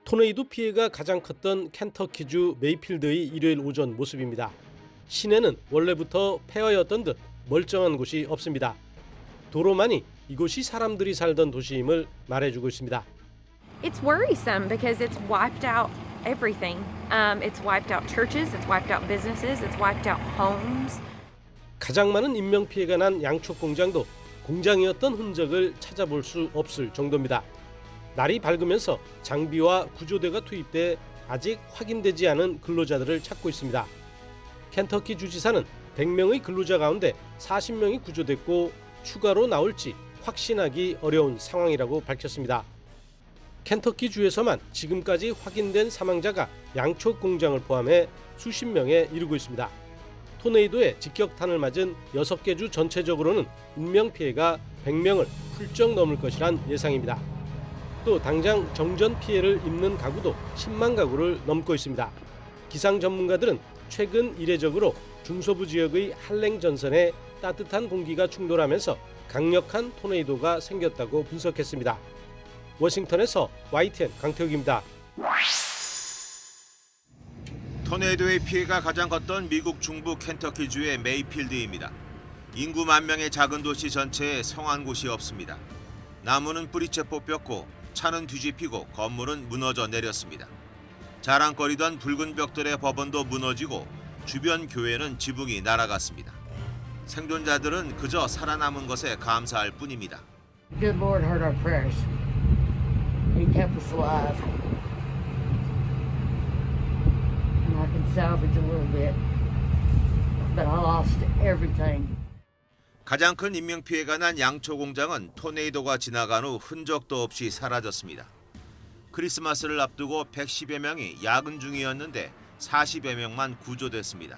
토네이도 피해가 가장 컸던 켄터키주 메이필드의 일요일 오전 모습입니다. 시내는 원래부터 폐허였던 듯 멀쩡한 곳이 없습니다. 도로만이 이곳이 사람들이 살던 도시임을 말해주고 있습니다. It's worrisome because it's wiped out everything. It's wiped out churches, it's wiped out businesses, it's wiped out homes. 가장 많은 인명피해가 난 양촉 공장도 공장이었던 흔적을 찾아볼 수 없을 정도입니다. 날이 밝으면서 장비와 구조대가 투입돼 아직 확인되지 않은 근로자들을 찾고 있습니다. 켄터키 주지사는 100명의 근로자 가운데 40명이 구조됐고 추가로 나올지 확신하기 어려운 상황이라고 밝혔습니다. 켄터키 주에서만 지금까지 확인된 사망자가 양촉 공장을 포함해 수십 명에 이르고 있습니다. 토네이도의 직격탄을 맞은 6개 주 전체적으로는 인명피해가 100명을 훌쩍 넘을 것이란 예상입니다. 또 당장 정전 피해를 입는 가구도 10만 가구를 넘고 있습니다. 기상 전문가들은 최근 이례적으로 중서부 지역의 한랭 전선에 따뜻한 공기가 충돌하면서 강력한 토네이도가 생겼다고 분석했습니다. 워싱턴에서 YTN 강태욱입니다. 토네이도의 피해가 가장 컸던 미국 중부 켄터키주의 메이필드입니다. 인구 10,000명의 작은 도시 전체에 성한 곳이 없습니다. 나무는 뿌리채 뽑혔고 차는 뒤집히고 건물은 무너져 내렸습니다. 자랑거리던 붉은 벽돌의 법원도 무너지고 주변 교회는 지붕이 날아갔습니다. 생존자들은 그저 살아남은 것에 감사할 뿐입니다. Good Lord heard our prayers. He kept us alive. And I can salvage a little bit, but I lost everything. 가장 큰 인명피해가 난 양초 공장은 토네이도가 지나간 후 흔적도 없이 사라졌습니다. 크리스마스를 앞두고 110여 명이 야근 중이었는데 40여 명만 구조됐습니다.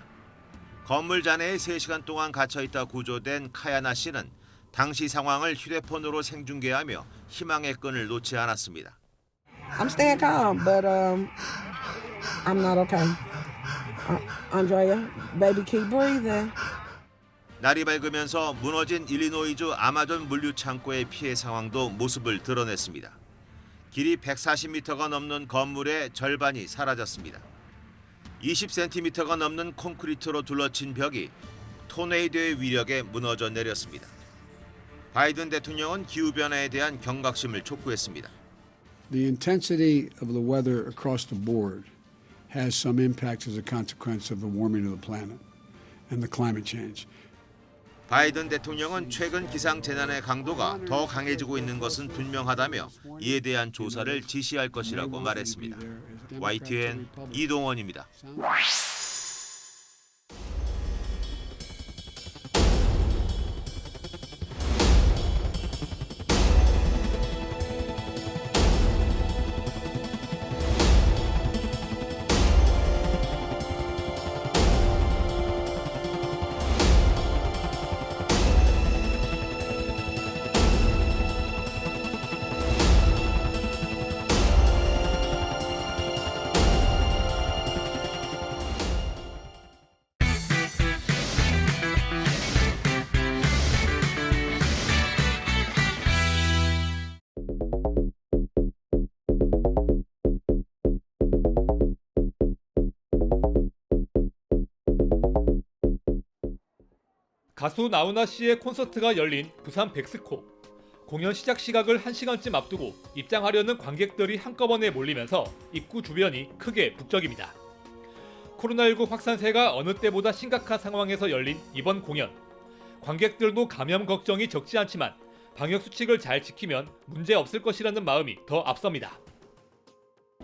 건물 잔해에 3시간 동안 갇혀있다 구조된 카야나 씨는 당시 상황을 휴대폰으로 생중계하며 희망의 끈을 놓지 않았습니다. I'm staying calm, but I'm not okay. Andrea, baby, keep breathing. 날이 밝으면서 무너진 일리노이주 아마존 물류 창고의 피해 상황도 모습을 드러냈습니다. 길이 140m가 넘는 건물의 절반이 사라졌습니다. 20cm가 넘는 콘크리트로 둘러친 벽이 토네이도의 위력에 무너져 내렸습니다. 바이든 대통령은 기후변화에 대한 경각심을 촉구했습니다. The intensity of the weather across the board has some impact as a consequence of the warming of the planet and the climate change. 바이든 대통령은 최근 기상재난의 강도가 더 강해지고 있는 것은 분명하다며 이에 대한 조사를 지시할 것이라고 말했습니다. YTN 이동원입니다. 가수 나훈아 씨의 콘서트가 열린 부산 백스코. 공연 시작 시각을 1시간쯤 앞두고 입장하려는 관객들이 한꺼번에 몰리면서 입구 주변이 크게 북적입니다. 코로나19 확산세가 어느 때보다 심각한 상황에서 열린 이번 공연. 관객들도 감염 걱정이 적지 않지만 방역 수칙을 잘 지키면 문제 없을 것이라는 마음이 더 앞섭니다.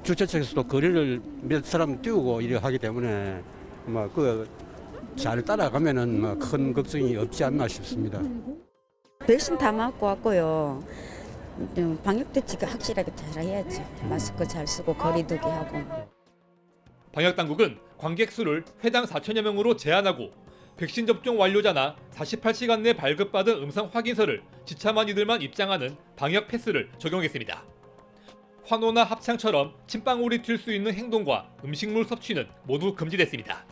주최 측에서도 거리를 몇 사람 띄우고 이래 하기 때문에 잘 따라가면은 큰 걱정이 없지 않나 싶습니다. 백신 다 맞고 왔고요. 방역 대책 확실하게 잘 해야죠. 마스크 잘 쓰고 거리두기 하고. 방역 당국은 관객 수를 회당 4천여 명으로 제한하고 백신 접종 완료자나 48시간 내 발급받은 음성 확인서를 지참한 이들만 입장하는 방역 패스를 적용했습니다. 환호나 합창처럼 침방울이 튈 수 있는 행동과 음식물 섭취는 모두 금지됐습니다.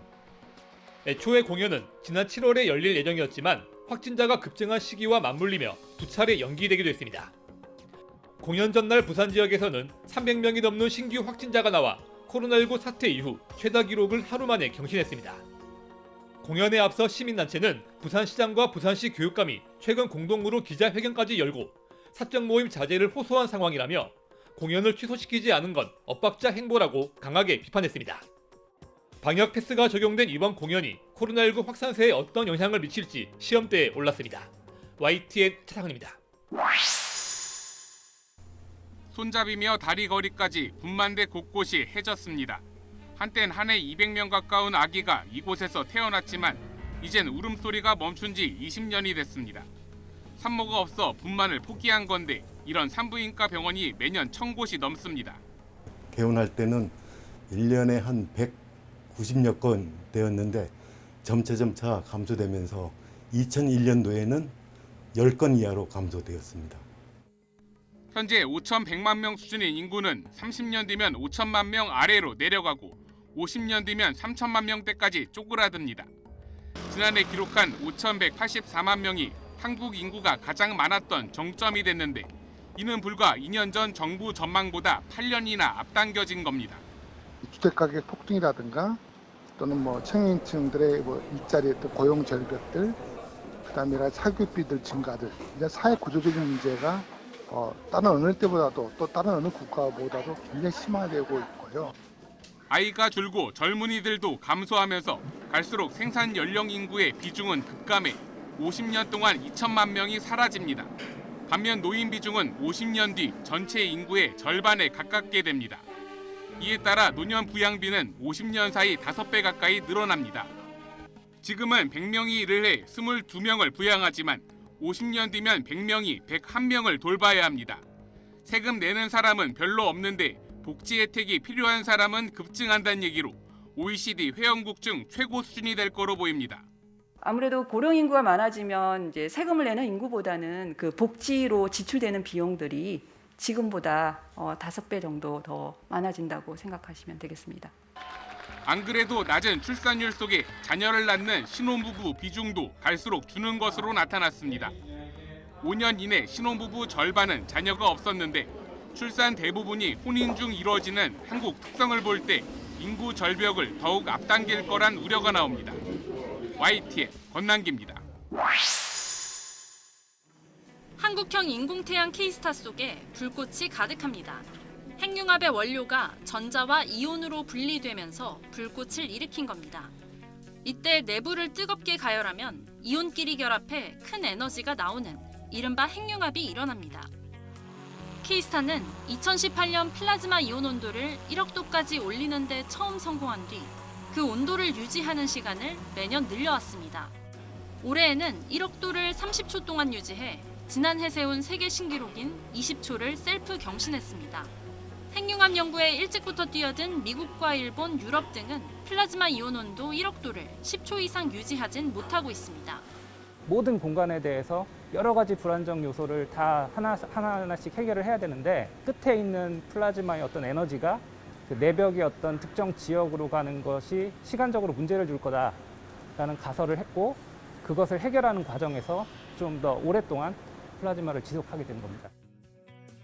애초에 공연은 지난 7월에 열릴 예정이었지만 확진자가 급증한 시기와 맞물리며 두 차례 연기되기도 했습니다. 공연 전날 부산 지역에서는 300명이 넘는 신규 확진자가 나와 코로나19 사태 이후 최다 기록을 하루 만에 경신했습니다. 공연에 앞서 시민단체는 부산시장과 부산시 교육감이 최근 공동으로 기자회견까지 열고 사적 모임 자제를 호소한 상황이라며 공연을 취소시키지 않은 건 엇박자 행보라고 강하게 비판했습니다. 방역 패스가 적용된 이번 공연이 코로나19 확산세에 어떤 영향을 미칠지 시험대에 올랐습니다. YTN 차상은입니다. 손잡이며 다리거리까지 분만대 곳곳이 해졌습니다. 한땐 한 해 200명 가까운 아기가 이곳에서 태어났지만 이젠 울음소리가 멈춘 지 20년이 됐습니다. 산모가 없어 분만을 포기한 건데 이런 산부인과 병원이 매년 1000곳이 넘습니다. 개원할 때는 1년에 한 190여 건 되었는데 점차 감소되면서 2001년도에는 10건 이하로 감소되었습니다. 현재 5,100만 명 수준인 인구는 30년 뒤면 5천만 명 아래로 내려가고 50년 뒤면 3천만 명대까지 쪼그라듭니다. 지난해 기록한 5,184만 명이 한국 인구가 가장 많았던 정점이 됐는데 이는 불과 2년 전 정부 전망보다 8년이나 앞당겨진 겁니다. 주택가격 폭등이라든가 또는 청년층들의 일자리 고용 절벽들, 그다음에 사교육비들 증가들, 이제 사회 구조적인 문제가 다른 어느 때보다도 또 다른 어느 국가보다도 굉장히 심화되고 있고요. 아이가 줄고 젊은이들도 감소하면서 갈수록 생산 연령 인구의 비중은 급감해 50년 동안 2천만 명이 사라집니다. 반면 노인 비중은 50년 뒤 전체 인구의 절반에 가깝게 됩니다. 이에 따라 노년 부양비는 50년 사이 5배 가까이 늘어납니다. 지금은 100명이 일을 해 22명을 부양하지만 50년 뒤면 100명이 101명을 돌봐야 합니다. 세금 내는 사람은 별로 없는데 복지 혜택이 필요한 사람은 급증한다는 얘기로 OECD 회원국 중 최고 수준이 될 거로 보입니다. 아무래도 고령 인구가 많아지면 이제 세금을 내는 인구보다는 그 복지로 지출되는 비용들이 지금보다 5배 정도 더 많아진다고 생각하시면 되겠습니다. 안 그래도 낮은 출산율 속에 자녀를 낳는 신혼부부 비중도 갈수록 주는 것으로 나타났습니다. 5년 이내 신혼부부 절반은 자녀가 없었는데 출산 대부분이 혼인 중 이루어지는 한국 특성을 볼 때 인구 절벽을 더욱 앞당길 거란 우려가 나옵니다. YTN 권남기입니다. 한국형 인공태양 K스타 속에 불꽃이 가득합니다. 핵융합의 원료가 전자와 이온으로 분리되면서 불꽃을 일으킨 겁니다. 이때 내부를 뜨겁게 가열하면 이온끼리 결합해 큰 에너지가 나오는 이른바 핵융합이 일어납니다. K스타는 2018년 플라즈마 이온 온도를 1억 도까지 올리는 데 처음 성공한 뒤 그 온도를 유지하는 시간을 매년 늘려왔습니다. 올해에는 1억 도를 30초 동안 유지해 지난해 세운 세계 신기록인 20초를 셀프 경신했습니다. 핵융합 연구에 일찍부터 뛰어든 미국과 일본, 유럽 등은 플라즈마 이온 온도 1억 도를 10초 이상 유지하진 못하고 있습니다. 모든 공간에 대해서 여러 가지 불안정 요소를 다 하나씩 해결을 해야 되는데 끝에 있는 플라즈마의 어떤 에너지가 그 내벽의 어떤 특정 지역으로 가는 것이 시간적으로 문제를 줄 거다라는 가설을 했고 그것을 해결하는 과정에서 좀 더 오랫동안 플라즈마를 지속하게 된 겁니다.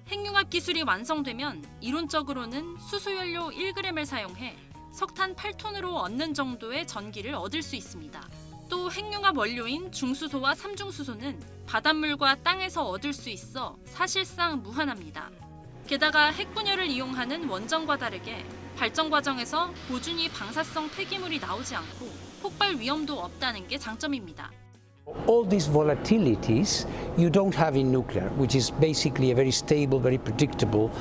핵융합 기술이 완성되면 이론적으로는 수소연료 1g을 사용해 석탄 8톤으로 얻는 정도의 전기를 얻을 수 있습니다. 또 핵융합 원료인 중수소와 삼중수소는 바닷물과 땅에서 얻을 수 있어 사실상 무한합니다. 게다가 핵분열을 이용하는 원전과 다르게 발전 과정에서 고준위 방사성 폐기물이 나오지 않고 폭발 위험도 없다는 게 장점입니다. All these volatilities you don't have in nuclear, which is basically a very stable, very predictable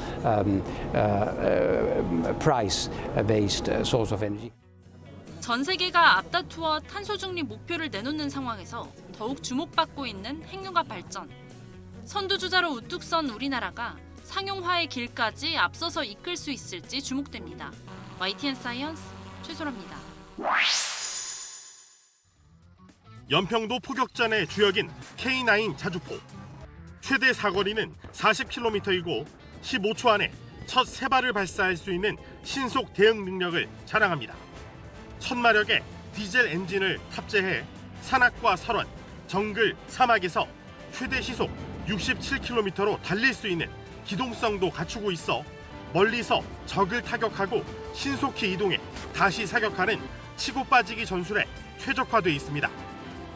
price-based source of energy. 전 세계가 앞다투어 탄소 중립 목표를 내놓는 상황에서 더욱 주목받고 있는 핵융합 발전. 선두주자로 우뚝 선 우리나라가 상용화의 길까지 앞서서 이끌 수 있을지 주목됩니다. YTN 사이언스 최소라입니다. 연평도 포격전의 주역인 K9 자주포. 최대 사거리는 40km이고 15초 안에 첫 3발을 발사할 수 있는 신속 대응 능력을 자랑합니다. 1000마력의 디젤 엔진을 탑재해 산악과 설원, 정글, 사막에서 최대 시속 67km로 달릴 수 있는 기동성도 갖추고 있어 멀리서 적을 타격하고 신속히 이동해 다시 사격하는 치고 빠지기 전술에 최적화돼 있습니다.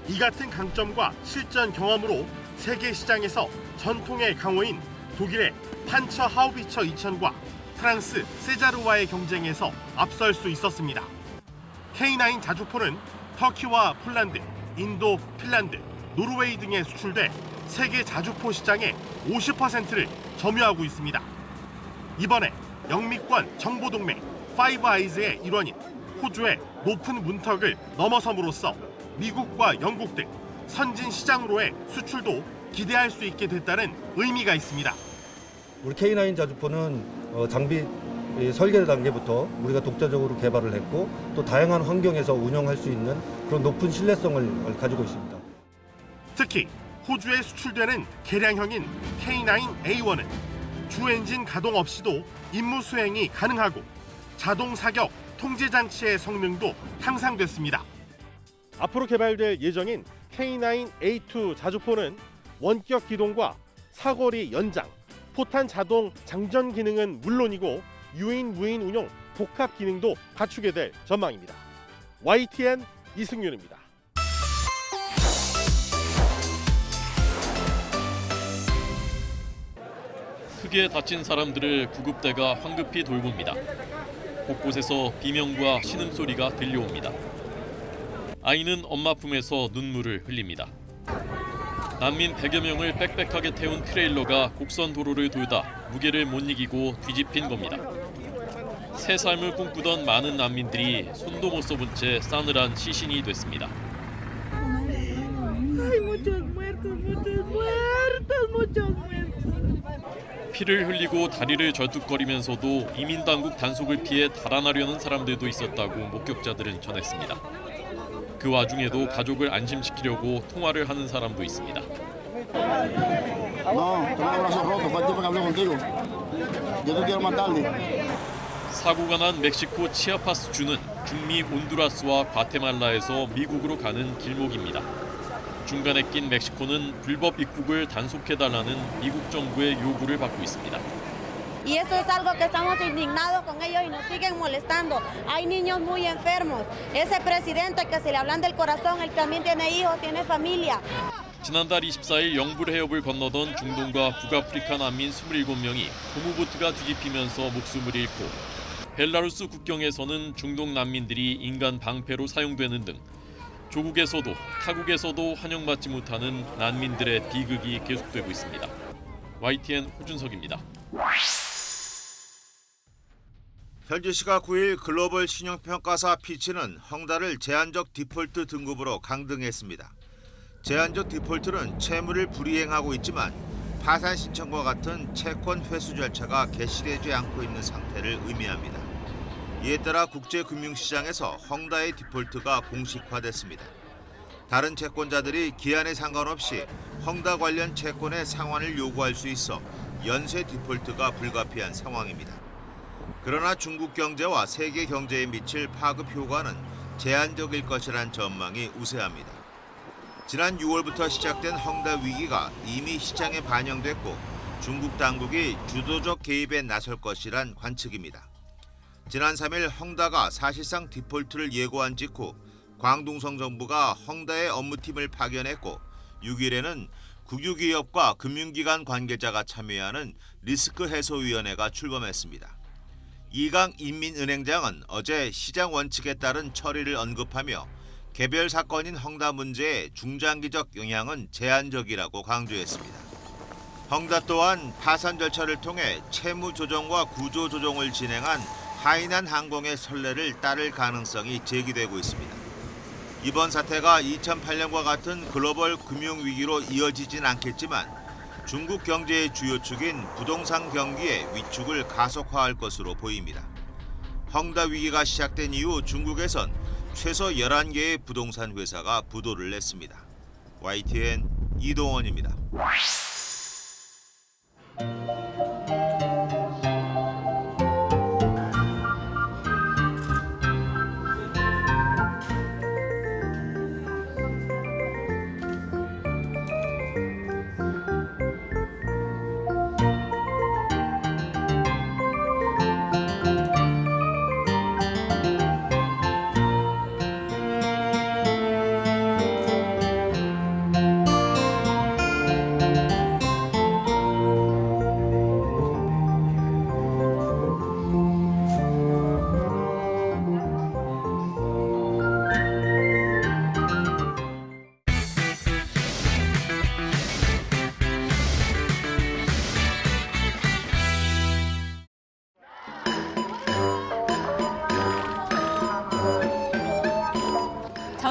이 같은 강점과 실전 경험으로 세계 시장에서 전통의 강호인 독일의 판처 하우비처 2000과 프랑스 세자르와의 경쟁에서 앞설 수 있었습니다. K9 자주포는 터키와 폴란드, 인도, 핀란드, 노르웨이 등에 수출돼 세계 자주포 시장의 50%를 점유하고 있습니다. 이번에 영미권 정보동맹 파이브 아이즈의 일원인 호주의 높은 문턱을 넘어섬으로써 미국과 영국 등 선진 시장으로의 수출도 기대할 수 있게 됐다는 의미가 있습니다. 우리 K9 자주포는 장비 설계 단계부터 우리가 독자적으로 개발을 했고 또 다양한 환경에서 운영할 수 있는 그런 높은 신뢰성을 가지고 있습니다. 특히 호주에 수출되는 개량형인 K9A1은 주 엔진 가동 없이도 임무 수행이 가능하고 자동 사격 통제 장치의 성능도 향상됐습니다. 앞으로 개발될 예정인 K9A2 자주포는 원격 기동과 사거리 연장, 포탄 자동 장전 기능은 물론이고 유인 무인 운용 복합 기능도 갖추게 될 전망입니다. YTN 이승윤입니다. 크게 다친 사람들을 구급대가 황급히 돌봅니다. 곳곳에서 비명과 신음소리가 들려옵니다. 아이는 엄마 품에서 눈물을 흘립니다. 난민 100여 명을 빽빽하게 태운 트레일러가 곡선 도로를 돌다 무게를 못 이기고 뒤집힌 겁니다. 새 삶을 꿈꾸던 많은 난민들이 손도 못 써본 채 싸늘한 시신이 됐습니다. 피를 흘리고 다리를 절뚝거리면서도 이민당국 단속을 피해 달아나려는 사람들도 있었다고 목격자들은 전했습니다. 그 와중에도 가족을 안심시키려고 통화를 하는 사람도 있습니다. 사고가 난 멕시코 치아파스 주는 중미 혼두라스와 과테말라에서 미국으로 가는 길목입니다. 중간에 낀 멕시코는 불법 입국을 단속해달라는 미국 정부의 요구를 받고 있습니다. Y eso es algo que estamos indignados con ellos y nos siguen molestando. Hay niños muy enfermos. Ese presidente que se le hablan del corazón, él también tiene hijos, tiene familia. 지난달 24일 영불 해협을 건너던 중동과 북아프리카 난민 27명이 고무보트가 뒤집히면서 목숨을 잃고 벨라루스 국경에서는 중동 난민들이 인간 방패로 사용되는 등 조국에서도 타국에서도 환영받지 못하는 난민들의 비극이 계속되고 있습니다. YTN 호준석입니다. 현지 시각 9일 글로벌 신용평가사 피치는 헝다를 제한적 디폴트 등급으로 강등했습니다. 제한적 디폴트는 채무를 불이행하고 있지만 파산 신청과 같은 채권 회수 절차가 개시되지 않고 있는 상태를 의미합니다. 이에 따라 국제금융시장에서 헝다의 디폴트가 공식화됐습니다. 다른 채권자들이 기한에 상관없이 헝다 관련 채권의 상환을 요구할 수 있어 연쇄 디폴트가 불가피한 상황입니다. 그러나 중국 경제와 세계 경제에 미칠 파급 효과는 제한적일 것이란 전망이 우세합니다. 지난 6월부터 시작된 헝다 위기가 이미 시장에 반영됐고 중국 당국이 주도적 개입에 나설 것이란 관측입니다. 지난 3일 헝다가 사실상 디폴트를 예고한 직후 광둥성 정부가 헝다의 업무팀을 파견했고 6일에는 국유기업과 금융기관 관계자가 참여하는 리스크해소위원회가 출범했습니다. 이강 인민은행장은 어제 시장 원칙에 따른 처리를 언급하며 개별 사건인 헝다 문제의 중장기적 영향은 제한적이라고 강조했습니다. 헝다 또한 파산 절차를 통해 채무 조정과 구조 조정을 진행한 하이난 항공의 선례를 따를 가능성이 제기되고 있습니다. 이번 사태가 2008년과 같은 글로벌 금융위기로 이어지진 않겠지만 중국 경제의 주요 축인 부동산 경기의 위축을 가속화할 것으로 보입니다. 헝다 위기가 시작된 이후 중국에선 최소 11개의 부동산 회사가 부도를 냈습니다. YTN 이동원입니다.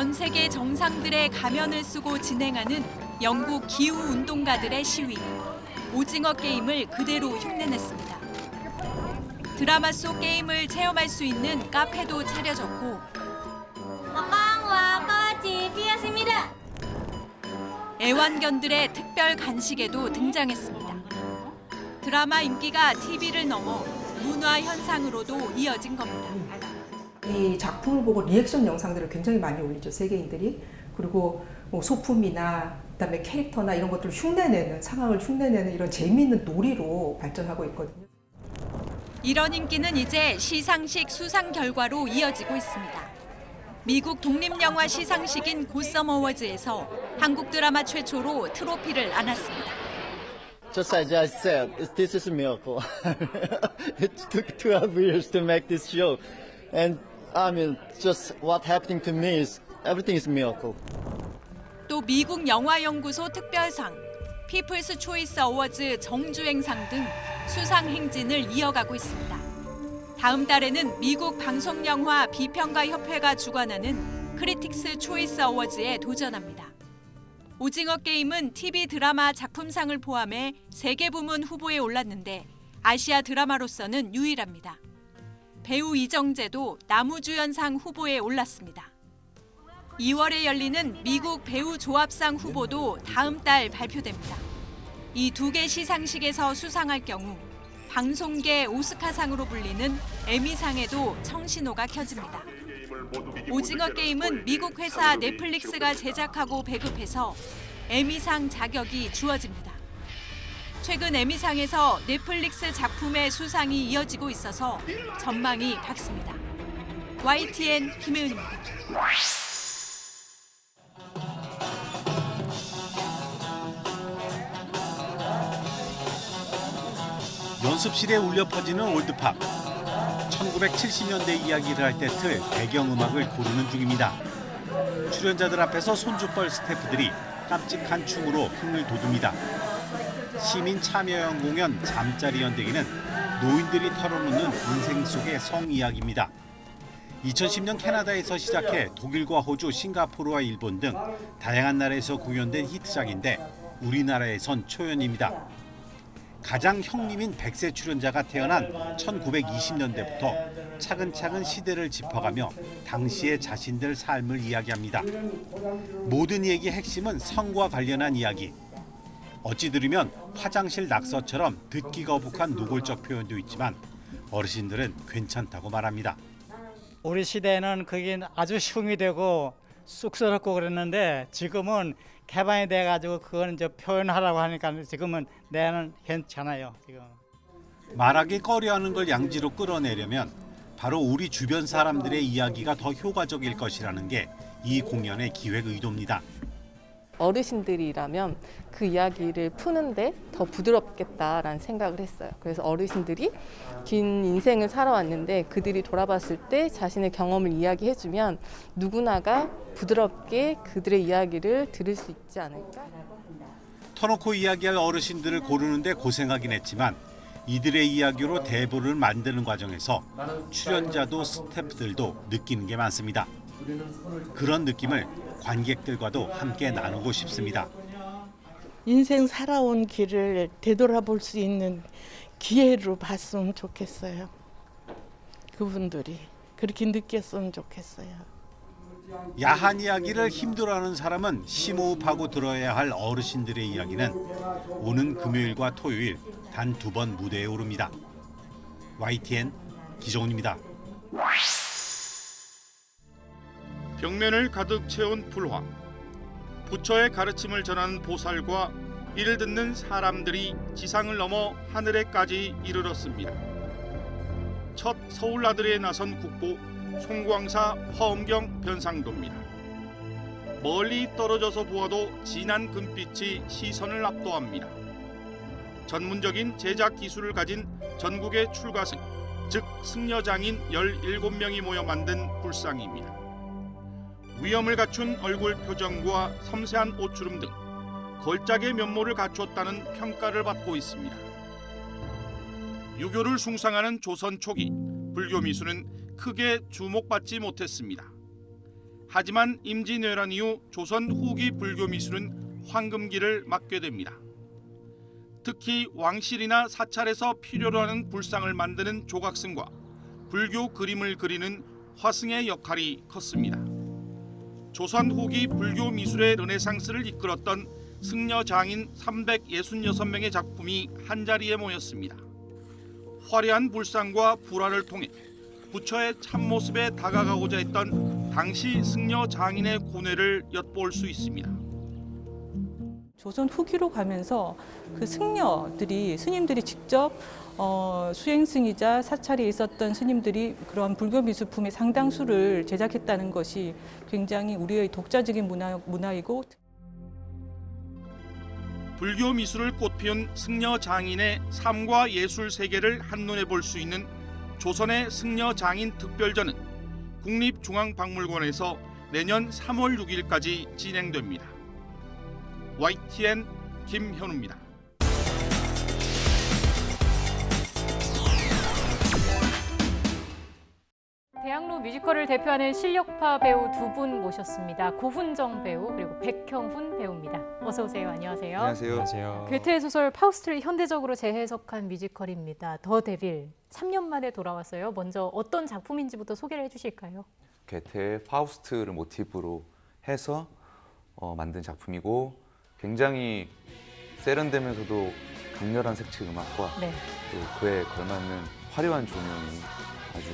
전 세계 정상들의 가면을 쓰고 진행하는 영국 기후 운동가들의 시위. 오징어 게임을 그대로 흉내냈습니다. 드라마 속 게임을 체험할 수 있는 카페도 차려졌고 애완견들의 특별 간식에도 등장했습니다. 드라마 인기가 TV를 넘어 문화 현상으로도 이어진 겁니다. 이 작품을 보고 리액션 영상들을 굉장히 많이 올리죠, 세계인들이. 그리고 뭐 소품이나 그다음에 캐릭터나 이런 것들을 흉내내는, 상황을 흉내내는 이런 재미있는 놀이로 발전하고 있거든요. 이런 인기는 이제 시상식 수상 결과로 이어지고 있습니다. 미국 독립영화 시상식인 고썸 어워즈에서 한국 드라마 최초로 트로피를 안았습니다. Just as I said, this is a miracle. It took 12 years to make this show. And I mean, just what happening to me is everything is a miracle. 또 미국 영화연구소 특별상, 피플스 초이스 어워즈 정주행상 등 수상 행진을 이어가고 있습니다. 다음 달에는 미국 방송영화 비평가협회가 주관하는 크리틱스 초이스 어워즈에 도전합니다. 오징어 게임은 TV 드라마 작품상을 포함해 3개 부문 후보에 올랐는데 아시아 드라마로서는 유일합니다. 배우 이정재도 나무주연상 후보에 올랐습니다. 2월에 열리는 미국 배우 조합상 후보도 다음 달 발표됩니다. 이 2개 시상식에서 수상할 경우 방송계 오스카상으로 불리는 에미상에도 청신호가 켜집니다. 오징어 게임은 미국 회사 넷플릭스가 제작하고 배급해서 에미상 자격이 주어집니다. 최근 에미상에서 넷플릭스 작품의 수상이 이어지고 있어서 전망이 밝습니다. YTN 김혜은입니다. 연습실에 울려 퍼지는 올드팝. 1970년대 이야기를 할 때 틀 배경음악을 고르는 중입니다. 출연자들 앞에서 손주뻘 스태프들이 깜찍한 춤으로 흥을 돋웁니다. 시민 참여형 공연 잠자리 연대기는 노인들이 털어놓는 인생 속의 성 이야기입니다. 2010년 캐나다에서 시작해 독일과 호주, 싱가포르와 일본 등 다양한 나라에서 공연된 히트작인데 우리나라에선 초연입니다. 가장 형님인 100세 출연자가 태어난 1920년대부터 차근차근 시대를 짚어가며 당시의 자신들 삶을 이야기합니다. 모든 얘기의 핵심은 성과 관련한 이야기. 어찌 들으면 화장실 낙서처럼 듣기 거북한 노골적 표현도 있지만 어르신들은 괜찮다고 말합니다. 우리 시대에는 그게 아주 흉이 되고 쑥스럽고 그랬는데 지금은 개방이 돼가지고 그거는 이제 표현하라고 하니까 지금은 내는 괜찮아요. 지금. 말하기 꺼려하는 걸 양지로 끌어내려면 바로 우리 주변 사람들의 이야기가 더 효과적일 것이라는 게 이 공연의 기획 의도입니다. 어르신들이라면 그 이야기를 푸는데 더 부드럽겠다라는 생각을 했어요. 그래서 어르신들이 긴 인생을 살아왔는데 그들이 돌아봤을 때 자신의 경험을 이야기해주면 누구나가 부드럽게 그들의 이야기를 들을 수 있지 않을까. 터놓고 이야기할 어르신들을 고르는데 고생하긴 했지만 이들의 이야기로 대본을 만드는 과정에서 출연자도 스태프들도 느끼는 게 많습니다. 그런 느낌을 관객들과도 함께 나누고 싶습니다. 인생 살아온 길을 되돌아볼 수 있는 기회로 봤으면 좋겠어요. 그분들이 그렇게 느꼈으면 좋겠어요. 야한 이야기를 힘들어하는 사람은 심호흡하고 들어야 할 어르신들의 이야기는 오는 금요일과 토요일 단 2번 무대에 오릅니다. YTN 기정훈입니다. 벽면을 가득 채운 불화. 부처의 가르침을 전하는 보살과 이를 듣는 사람들이 지상을 넘어 하늘에까지 이르렀습니다. 첫 서울 나들이에 나선 국보 송광사 화엄경 변상도입니다. 멀리 떨어져서 보아도 진한 금빛이 시선을 압도합니다. 전문적인 제작 기술을 가진 전국의 출가승, 즉 승려장인 17명이 모여 만든 불상입니다. 위엄을 갖춘 얼굴 표정과 섬세한 옷주름 등 걸작의 면모를 갖추었다는 평가를 받고 있습니다. 유교를 숭상하는 조선 초기 불교 미술은 크게 주목받지 못했습니다. 하지만 임진왜란 이후 조선 후기 불교 미술은 황금기를 맞게 됩니다. 특히 왕실이나 사찰에서 필요로 하는 불상을 만드는 조각승과 불교 그림을 그리는 화승의 역할이 컸습니다. 조선 후기 불교 미술의 르네상스를 이끌었던 승려 장인 366명의 작품이 한자리에 모였습니다. 화려한 불상과 불화를 통해 부처의 참모습에 다가가고자 했던 당시 승려 장인의 고뇌를 엿볼 수 있습니다. 조선 후기로 가면서 그 승려들이 스님들이 직접 수행승이자 사찰에 있었던 스님들이 그런 불교 미술품의 상당수를 제작했다는 것이 굉장히 우리의 독자적인 문화이고 불교 미술을 꽃피운 승려 장인의 삶과 예술 세계를 한눈에 볼 수 있는 조선의 승려 장인 특별전은 국립중앙박물관에서 내년 3월 6일까지 진행됩니다. YTN 김현우입니다. 대학로 뮤지컬을 대표하는 실력파 배우 두 분 모셨습니다. 고훈정 배우 그리고 백형훈 배우입니다. 어서 오세요. 안녕하세요. 안녕하세요. 괴테의 소설 파우스트를 현대적으로 재해석한 뮤지컬입니다. 더 데빌 3년 만에 돌아왔어요. 먼저 어떤 작품인지부터 소개를 해주실까요? 괴테의 파우스트를 모티브로 해서 만든 작품이고 굉장히 세련되면서도 강렬한 색채 음악과 또 그에 걸맞는 화려한 조명이 아주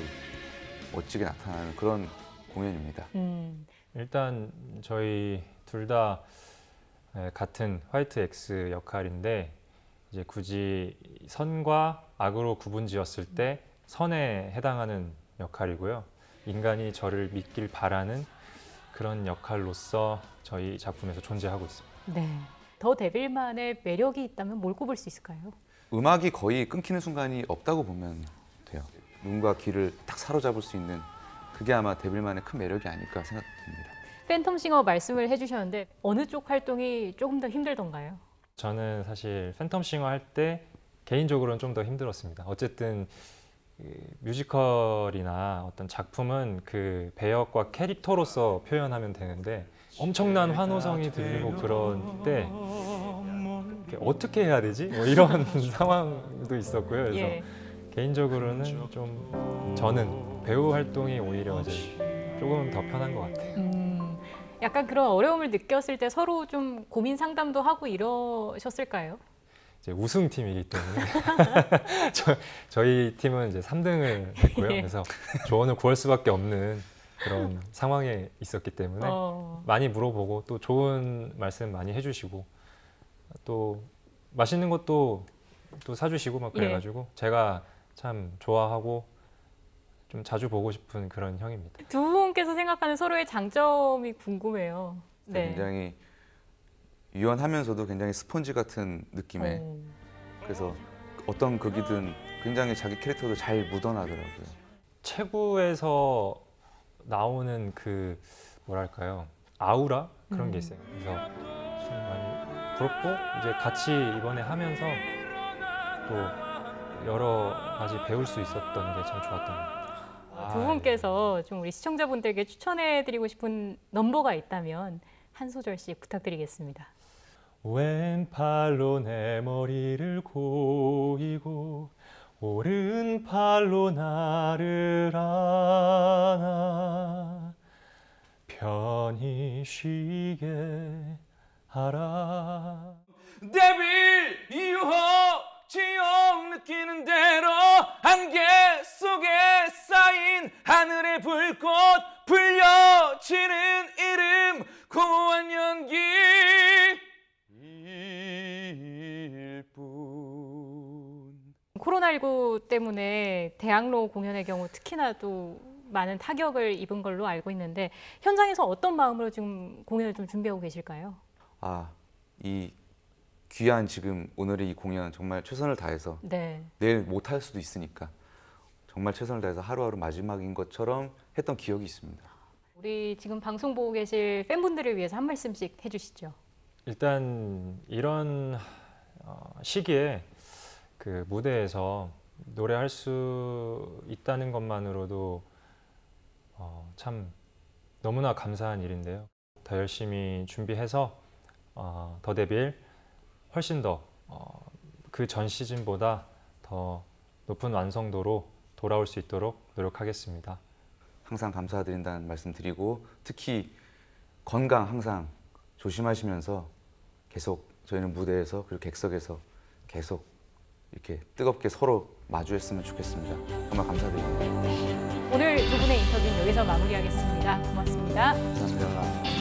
멋지게 나타나는 그런 공연입니다. 일단 저희 둘 다 같은 화이트 X 역할인데 이제 굳이 선과 악으로 구분지었을 때 선에 해당하는 역할이고요. 인간이 저를 믿길 바라는 그런 역할로서 저희 작품에서 존재하고 있습니다. 네. 더 데빌만의 매력이 있다면 뭘 꼽을 수 있을까요? 음악이 거의 끊기는 순간이 없다고 보면 돼요. 눈과 귀를 딱 사로잡을 수 있는 그게 아마 데빌만의 큰 매력이 아닐까 생각됩니다. 팬텀싱어 말씀을 해주셨는데 어느 쪽 활동이 조금 더 힘들던가요? 저는 사실 팬텀싱어 할 때 개인적으로는 좀 더 힘들었습니다. 어쨌든 뮤지컬이나 어떤 작품은 그 배역과 캐릭터로서 표현하면 되는데 엄청난 환호성이 들리고 그런 때 어떻게 해야 되지? 뭐 이런 상황도 있었고요. 그래서 개인적으로는 좀 저는 배우 활동이 오히려 이제 조금 더 편한 것 같아요. 약간 그런 어려움을 느꼈을 때 서로 좀 고민 상담도 하고 이러셨을까요? 이제 우승팀이기 때문에 저희 팀은 이제 3등을 했고요. 그래서 조언을 구할 수밖에 없는 그런 상황에 있었기 때문에 많이 물어보고 또 좋은 말씀 많이 해주시고 또 맛있는 것도 또 사주시고 막 그래가지고 제가 참 좋아하고 좀 자주 보고 싶은 그런 형입니다. 두 분께서 생각하는 서로의 장점이 궁금해요. 굉장히 유연하면서도 굉장히 스펀지 같은 느낌의 그래서 어떤 극이든 굉장히 자기 캐릭터도 잘 묻어나더라고요. 체구에서 나오는 그 뭐랄까요 아우라 그런 게 있어요. 그래서 좀 많이 부럽고 이제 같이 이번에 하면서 또 여러 가지 배울 수 있었던 게 참 좋았던 것 같아요. 두 분께서 좀 우리 시청자분들께 추천해드리고 싶은 넘버가 있다면 한 소절씩 부탁드리겠습니다. 왼팔로 내 머리를 고이고 오른팔로 나를 안아 편히 쉬게 하라. 데빌 유혹 지옥 느끼는 대로 안개 속에 쌓인 하늘의 불꽃 불려지는 이름 고한 연기 코로나19 때문에 대학로 공연의 경우 특히나 또 많은 타격을 입은 걸로 알고 있는데 현장에서 어떤 마음으로 지금 공연을 좀 준비하고 계실까요? 이 귀한 지금 오늘의 이 공연 정말 최선을 다해서 내일 못할 수도 있으니까 정말 최선을 다해서 하루하루 마지막인 것처럼 했던 기억이 있습니다. 우리 지금 방송 보고 계실 팬분들을 위해서 한 말씀씩 해주시죠. 일단 이런 시기에 그 무대에서 노래할 수 있다는 것만으로도 참 너무나 감사한 일인데요. 더 열심히 준비해서 더 데빌 훨씬 더 그 전 시즌보다 더 높은 완성도로 돌아올 수 있도록 노력하겠습니다. 항상 감사드린다는 말씀 드리고 특히 건강 항상 조심하시면서 계속 저희는 무대에서 그리고 객석에서 계속 이렇게 뜨겁게 서로 마주했으면 좋겠습니다. 정말 감사드립니다. 오늘 두 분의 인터뷰는 여기서 마무리하겠습니다. 고맙습니다. 감사합니다.